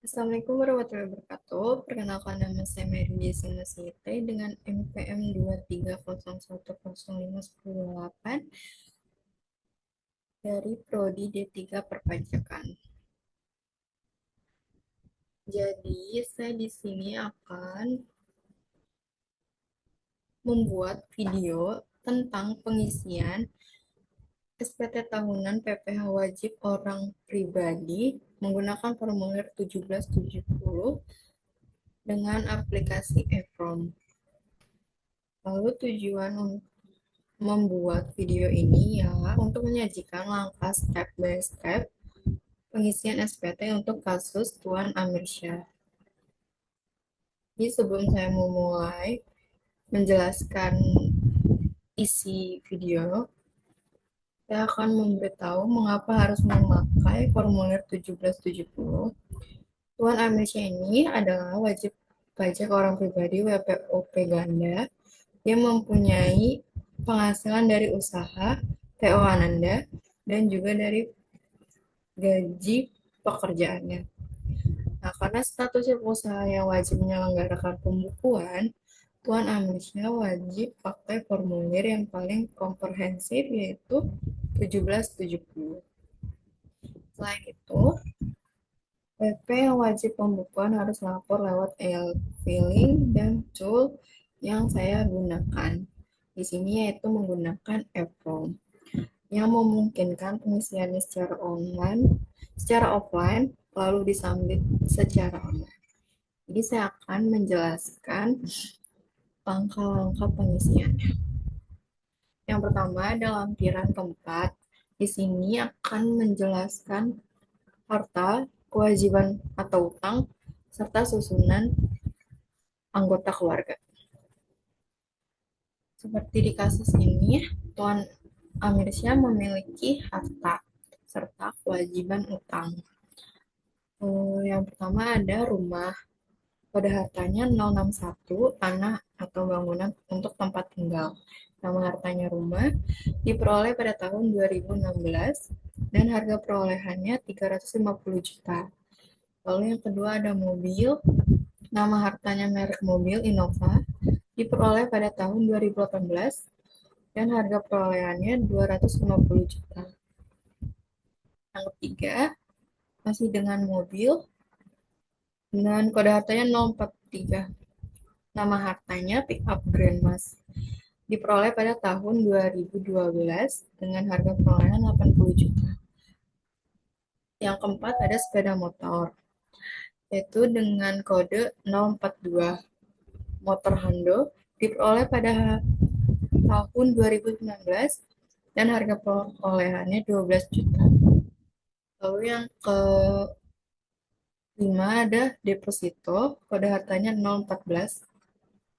Assalamualaikum warahmatullahi wabarakatuh. Perkenalkan nama saya Mary Sinusite dengan NPM 230101510 dari Prodi D3 Perpajakan. Jadi, saya di sini akan membuat video tentang pengisian SPT tahunan PPh wajib orang pribadi menggunakan formulir 1770 dengan aplikasi e-form. Lalu tujuan membuat video ini ya untuk menyajikan langkah step by step pengisian SPT untuk kasus Tuan Amirsyah. Jadi sebelum saya memulai menjelaskan isi video, saya akan memberitahu mengapa harus memakai formulir 1770. Tuan Amirsyah ini adalah wajib pajak orang pribadi WPOP ganda yang mempunyai penghasilan dari usaha TO Ananda dan juga dari gaji pekerjaannya. Nah, karena statusnya pengusaha yang wajib menyelenggarakan pembukuan, Tuan Amisnya wajib pakai formulir yang paling komprehensif yaitu 1770. Selain itu, PP yang wajib pembukuan harus lapor lewat e-filing dan tool yang saya gunakan. Di sini yaitu menggunakan e-form yang memungkinkan pengisiannya secara online, secara offline, lalu disubmit secara online. Jadi saya akan menjelaskan langkah-langkah pengisiannya. Yang pertama ada lampiran keempat. Di sini akan menjelaskan harta, kewajiban atau utang, serta susunan anggota keluarga. Seperti di kasus ini, Tuan Amirsyah memiliki harta serta kewajiban utang. Yang pertama ada rumah. Pada hartanya 061 tanah atau bangunan untuk tempat tinggal. Nama hartanya rumah diperoleh pada tahun 2016 dan harga perolehannya 350 juta. Lalu yang kedua ada mobil. Nama hartanya merek mobil Innova diperoleh pada tahun 2018 dan harga perolehannya 250 juta. Yang ketiga masih dengan mobil dengan kode hartanya 043. Nama hartanya pick up Grandmas. Diperoleh pada tahun 2012 dengan harga perolehan 80 juta. Yang keempat ada sepeda motor, yaitu dengan kode 042. Motor Hando diperoleh pada tahun 2019 dan harga perolehannya 12 juta. Lalu yang kelima ada deposito, kode hartanya 014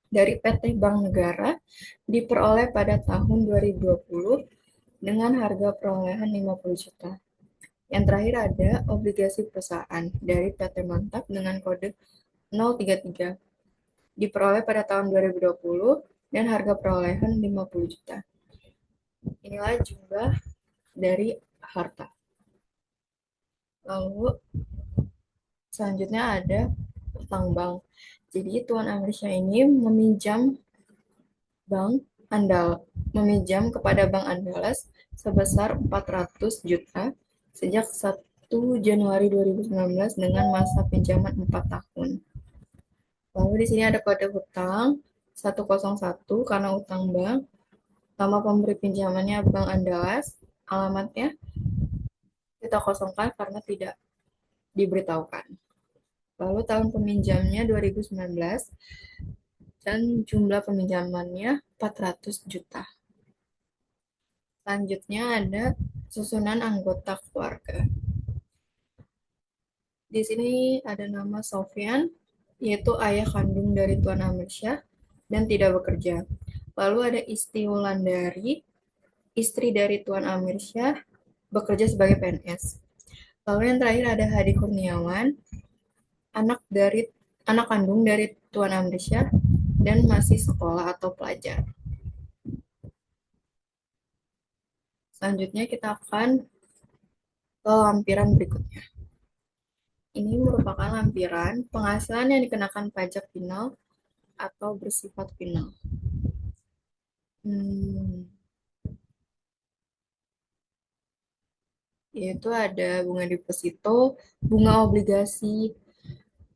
dari PT Bank Negara diperoleh pada tahun 2020 dengan harga perolehan 50 juta. Yang terakhir ada obligasi perusahaan dari PT Mantap dengan kode 033 diperoleh pada tahun 2020 dan harga perolehan 50 juta. Inilah jumlah dari harta. Lalu selanjutnya ada utang bank. Jadi Tuan Amirsyah ini meminjam kepada Bank Andalas sebesar 400 juta sejak 1 Januari 2019 dengan masa pinjaman 4 tahun. Lalu di sini ada kode hutang 101 karena utang bank. Nama pemberi pinjamannya Bank Andalas, alamatnya kita kosongkan karena tidak diberitahukan. Lalu tahun peminjamnya 2019 dan jumlah peminjamannya 400 juta. Selanjutnya ada susunan anggota keluarga. Di sini ada nama Sofyan, yaitu ayah kandung dari Tuan Amirsyah dan tidak bekerja. Lalu ada Isti Wulandari, istri dari Tuan Amirsyah, bekerja sebagai PNS. Lalu yang terakhir ada Hadi Kurniawan, anak kandung dari Tuan Amirsyah dan masih sekolah atau pelajar. Selanjutnya kita akan ke lampiran berikutnya. Ini merupakan lampiran penghasilan yang dikenakan pajak final atau bersifat final. Hmm, Yaitu ada bunga deposito, bunga obligasi,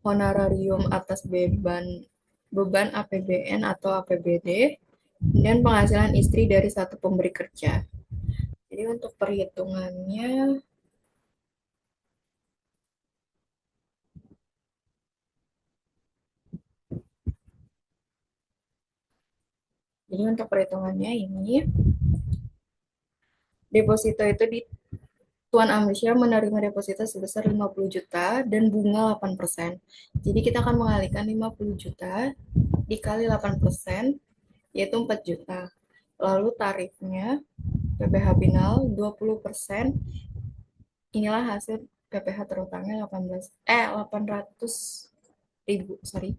honorarium atas beban APBN atau APBD, dan penghasilan istri dari satu pemberi kerja. Jadi untuk perhitungannya, ini deposito itu di Tuan Amrisya menerima deposito sebesar 50 juta dan bunga 8%. Jadi kita akan mengalihkan 50 juta dikali 8%, yaitu 4 juta. Lalu tarifnya PPh final 20%. Inilah hasil PPh terutangnya 800 ribu, sorry.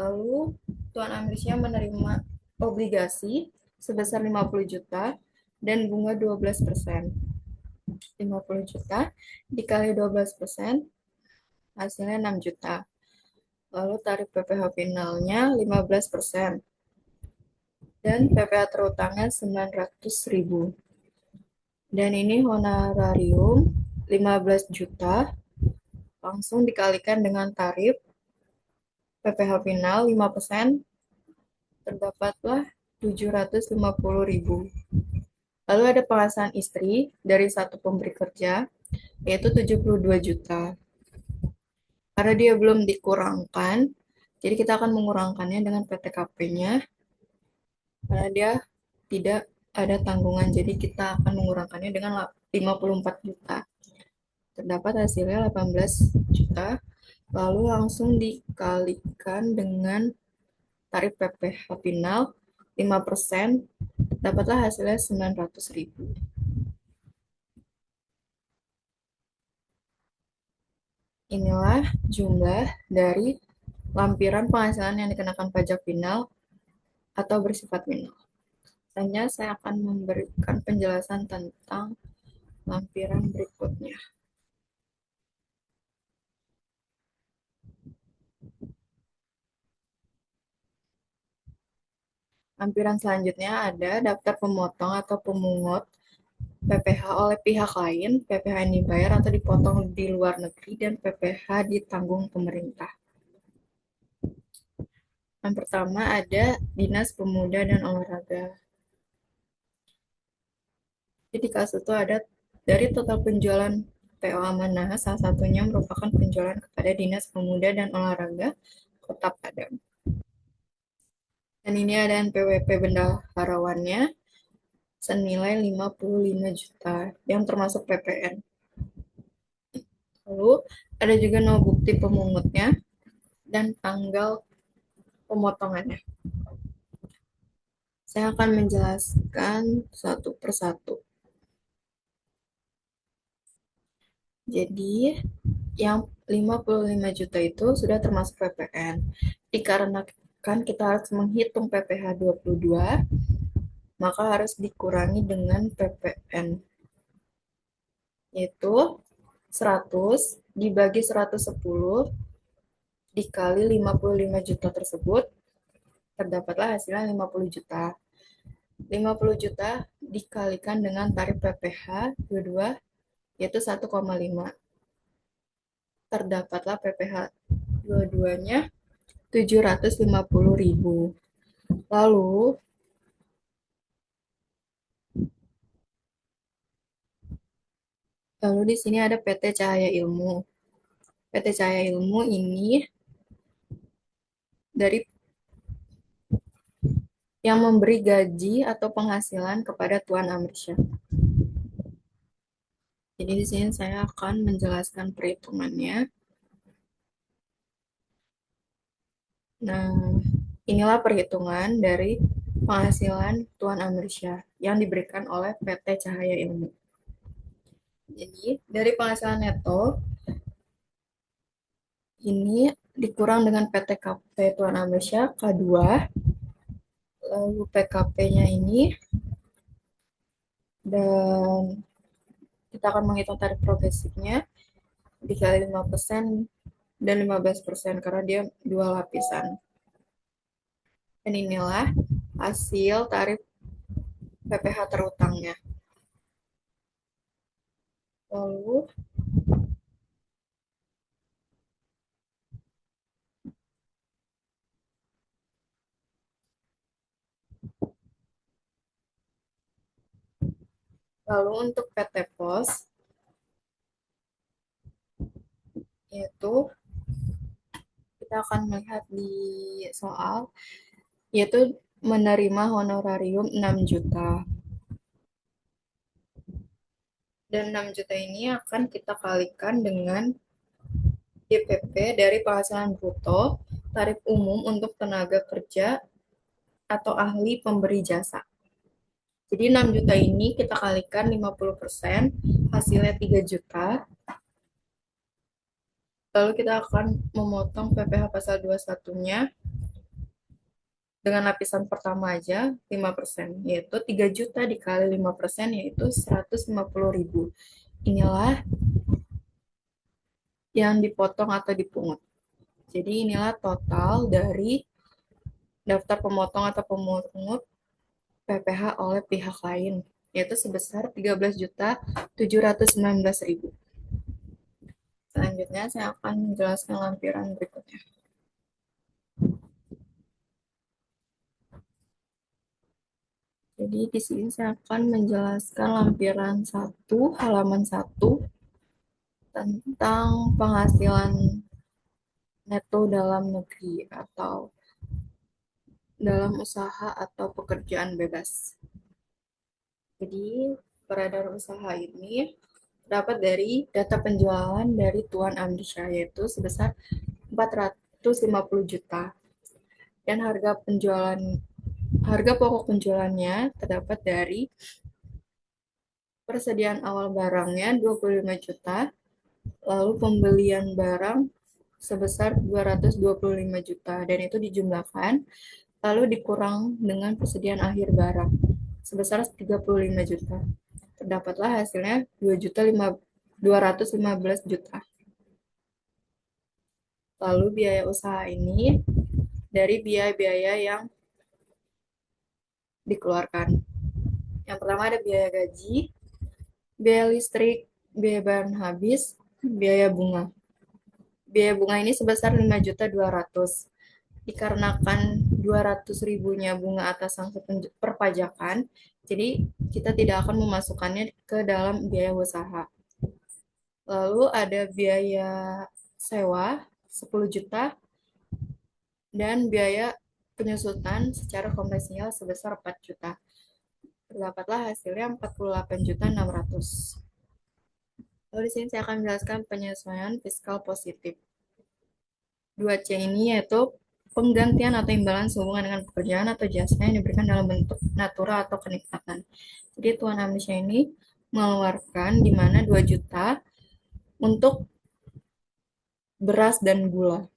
Lalu Tuan Amrisya menerima obligasi sebesar 50 juta dan bunga 12%. 50 juta dikali 12% hasilnya 6 juta. Lalu tarif PPh finalnya 15% dan PPh terutangnya 900.000. Dan ini honorarium 15 juta langsung dikalikan dengan tarif PPh final 5%, terdapatlah 750.000. Lalu ada penghasilan istri dari satu pemberi kerja, yaitu 72 juta. Karena dia belum dikurangkan, jadi kita akan mengurangkannya dengan PTKP-nya, karena dia tidak ada tanggungan, jadi kita akan mengurangkannya dengan 54 juta. Terdapat hasilnya 18 juta, lalu langsung dikalikan dengan tarif PPh final 5%, dapatlah hasilnya 900.000. Inilah jumlah dari lampiran penghasilan yang dikenakan pajak final atau bersifat final. Selanjutnya saya akan memberikan penjelasan tentang lampiran berikutnya. Lampiran selanjutnya ada daftar pemotong atau pemungut PPh oleh pihak lain, PPh yang dibayar atau dipotong di luar negeri, dan PPh ditanggung pemerintah. Yang pertama ada Dinas Pemuda dan Olahraga. Jadi kasus itu ada dari total penjualan PO Amanah, salah satunya merupakan penjualan kepada Dinas Pemuda dan Olahraga Kota Padang. Dan ini ada NPWP bendaharawannya senilai 55 juta yang termasuk PPN. Lalu ada juga no bukti pemungutnya dan tanggal pemotongannya. Saya akan menjelaskan satu persatu. Jadi yang 55 juta itu sudah termasuk PPN. Dikarenakan kita harus menghitung PPh 22, maka harus dikurangi dengan PPN, yaitu 100 dibagi 110 dikali 55 juta tersebut, terdapatlah hasilnya 50 juta. 50 juta dikalikan dengan tarif PPh 22, yaitu 1,5. Terdapatlah PPh dua-duanya 750.000. Lalu lalu di sini ada PT Cahaya Ilmu. PT Cahaya Ilmu ini dari yang memberi gaji atau penghasilan kepada Tuan Amrisya. Jadi di sini saya akan menjelaskan perhitungannya. Nah, inilah perhitungan dari penghasilan Tuan Amrisya yang diberikan oleh PT Cahaya Ilmu. Jadi, dari penghasilan neto, ini dikurang dengan PTKP Tuan Amrisya K2, lalu PKP-nya ini, dan kita akan menghitung tarif progresifnya, dikali 5% dan 15% karena dia dua lapisan. Dan inilah hasil tarif PPh terutangnya. Lalu lalu untuk PT Pos yaitu kita akan melihat di soal yaitu menerima honorarium 6 juta. Dan 6 juta ini akan kita kalikan dengan DPP dari penghasilan bruto tarif umum untuk tenaga kerja atau ahli pemberi jasa. Jadi 6 juta ini kita kalikan 50%, hasilnya 3 juta. Lalu kita akan memotong PPh pasal 21-nya dengan lapisan pertama aja 5%, yaitu 3 juta dikali 5%, yaitu 150.000. Inilah yang dipotong atau dipungut. Jadi inilah total dari daftar pemotong atau pemungut PPh oleh pihak lain, yaitu sebesar 13.719.000. Selanjutnya saya akan menjelaskan lampiran berikutnya. Jadi di sini saya akan menjelaskan lampiran 1, halaman 1 tentang penghasilan neto dalam negeri atau dalam usaha atau pekerjaan bebas. Jadi peredaran usaha ini dapat dari data penjualan dari Tuan Amrisya yaitu sebesar 450 juta. Dan harga pokok penjualannya terdapat dari persediaan awal barangnya 25 juta, lalu pembelian barang sebesar 225 juta dan itu dijumlahkan lalu dikurang dengan persediaan akhir barang sebesar 35 juta. Terdapatlah hasilnya 215 juta. Lalu biaya usaha ini dari biaya-biaya yang dikeluarkan. Yang pertama ada biaya gaji, biaya listrik, biaya bahan habis, biaya bunga. Biaya bunga ini sebesar 5.200.000. Dikarenakan 200 ribunya bunga atas sanksi perpajakan, jadi kita tidak akan memasukkannya ke dalam biaya usaha. Lalu ada biaya sewa 10 juta dan biaya penyusutan secara komersial sebesar 4 juta. Terdapatlah hasilnya 48.600.000. Lalu di sini saya akan menjelaskan penyesuaian fiskal positif. 2C ini yaitu penggantian atau imbalan sehubungan dengan pekerjaan atau jasa yang diberikan dalam bentuk natura atau kenikmatan. Jadi Tuan Amrisya ini mengeluarkan di mana 2 juta untuk beras dan gula.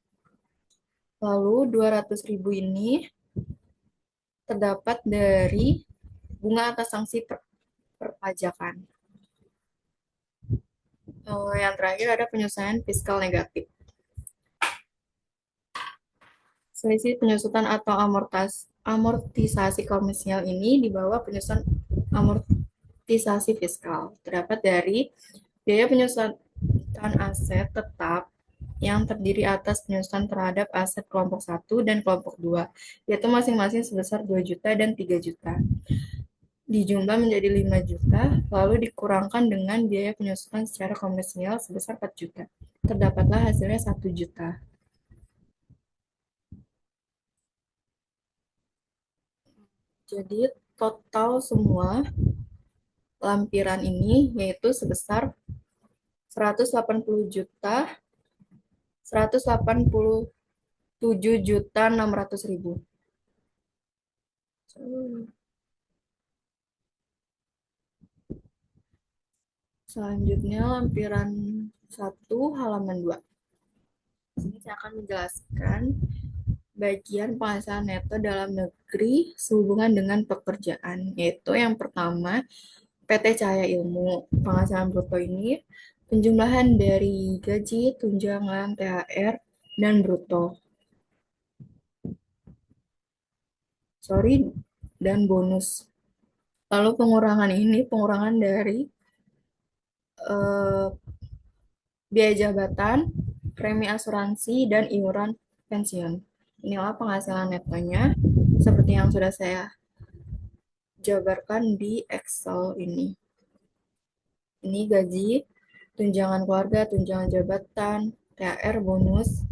Lalu 200.000 ini terdapat dari bunga atas sanksi perpajakan. Yang terakhir ada penyesuaian fiskal negatif. Selisih penyusutan atau amortisasi komersial ini di bawah penyusutan amortisasi fiskal. Terdapat dari biaya penyusutan aset tetap yang terdiri atas penyusutan terhadap aset kelompok 1 dan kelompok 2, yaitu masing-masing sebesar 2 juta dan 3 juta. Dijumlah menjadi 5 juta, lalu dikurangkan dengan biaya penyusutan secara komersial sebesar 4 juta. Terdapatlah hasilnya 1 juta. Jadi total semua lampiran ini yaitu sebesar 180 juta 187.600.000. Selanjutnya lampiran 1 halaman 2. Sini saya akan menjelaskan bagian penghasilan neto dalam negeri sehubungan dengan pekerjaan, yaitu yang pertama PT Cahaya Ilmu. Penghasilan bruto ini Penjumlahan dari gaji, tunjangan, THR, dan bruto. Sorry, dan bonus. Lalu pengurangan ini pengurangan dari eh, biaya jabatan, premi asuransi, dan iuran pensiun. Inilah penghasilan netonya seperti yang sudah saya jabarkan di Excel ini. Ini gaji, tunjangan keluarga, tunjangan jabatan, THR, bonus.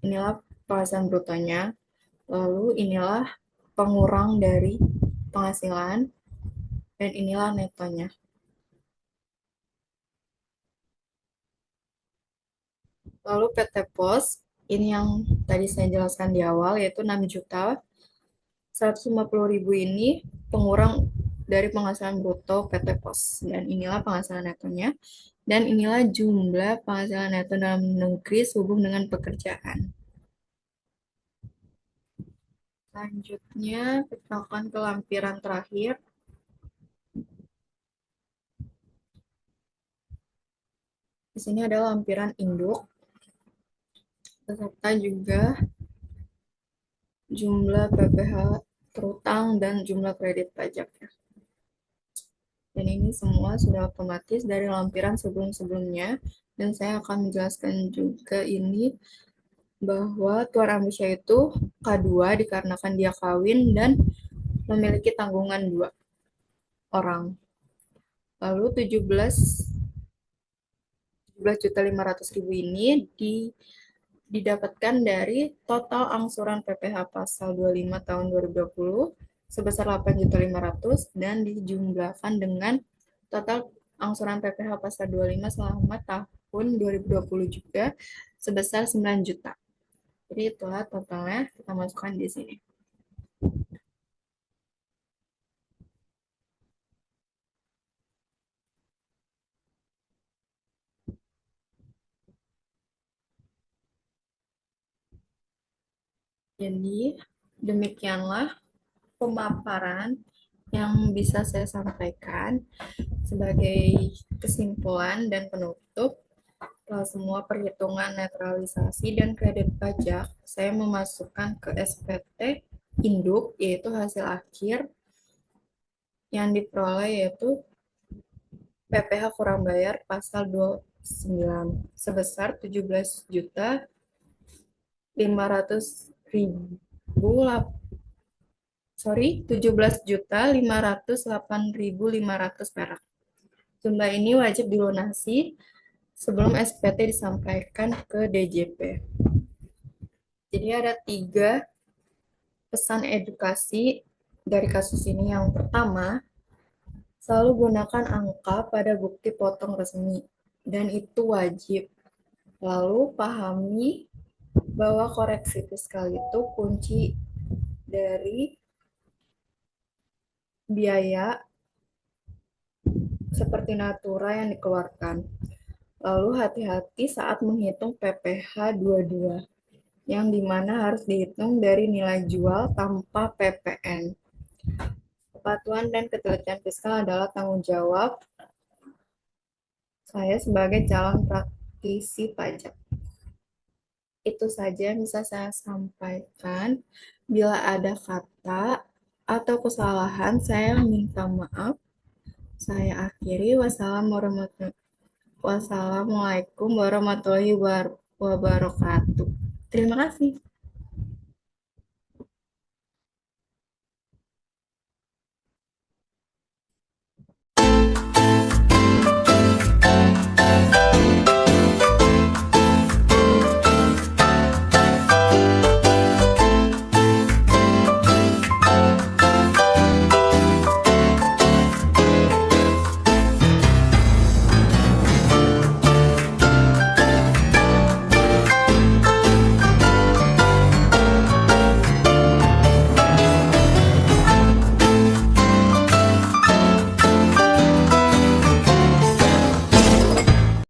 Inilah penghasilan brutonya. Lalu inilah pengurang dari penghasilan dan inilah netonya. Lalu PT Pos, ini yang tadi saya jelaskan di awal, yaitu 6 juta 150.000 ini pengurang dari penghasilan bruto PT Pos. Dan inilah penghasilan netonya. Dan inilah jumlah penghasilan neto dalam negeri sehubung dengan pekerjaan. Selanjutnya, kita akan ke lampiran terakhir. Di sini ada lampiran induk, beserta juga jumlah PPh terutang dan jumlah kredit pajak. Dan ini semua sudah otomatis dari lampiran sebelum-sebelumnya. Dan saya akan menjelaskan juga ini bahwa Tuan Amrisya itu K2 dikarenakan dia kawin dan memiliki tanggungan 2 orang. Lalu 17.500.000 ini didapatkan dari total angsuran PPh pasal 25 tahun 2020 sebesar 8.500.000 dan dijumlahkan dengan total angsuran PPh pasal 25 selama tahun 2020 juga sebesar 9 juta. Jadi itulah totalnya kita masukkan di sini. Jadi demikianlah pemaparan yang bisa saya sampaikan sebagai kesimpulan dan penutup. Setelah semua perhitungan netralisasi dan kredit pajak, saya memasukkan ke SPT induk, yaitu hasil akhir yang diperoleh yaitu PPh kurang bayar pasal 29 sebesar 17.500.000 17.508.500 perak. Jumlah ini wajib dilunasi sebelum SPT disampaikan ke DJP. Jadi ada 3 pesan edukasi dari kasus ini. Yang pertama, selalu gunakan angka pada bukti potong resmi, dan itu wajib. Lalu pahami bahwa koreksi fiskal itu kunci dari biaya seperti natura yang dikeluarkan. Lalu hati-hati saat menghitung PPh 22, yang dimana harus dihitung dari nilai jual tanpa PPN. Kepatuhan dan ketelitian fiskal adalah tanggung jawab saya sebagai calon praktisi pajak. Itu saja yang bisa saya sampaikan. Bila ada kata atau kesalahan, saya minta maaf. Saya akhiri. Wassalamualaikum warahmatullahi wabarakatuh. Terima kasih.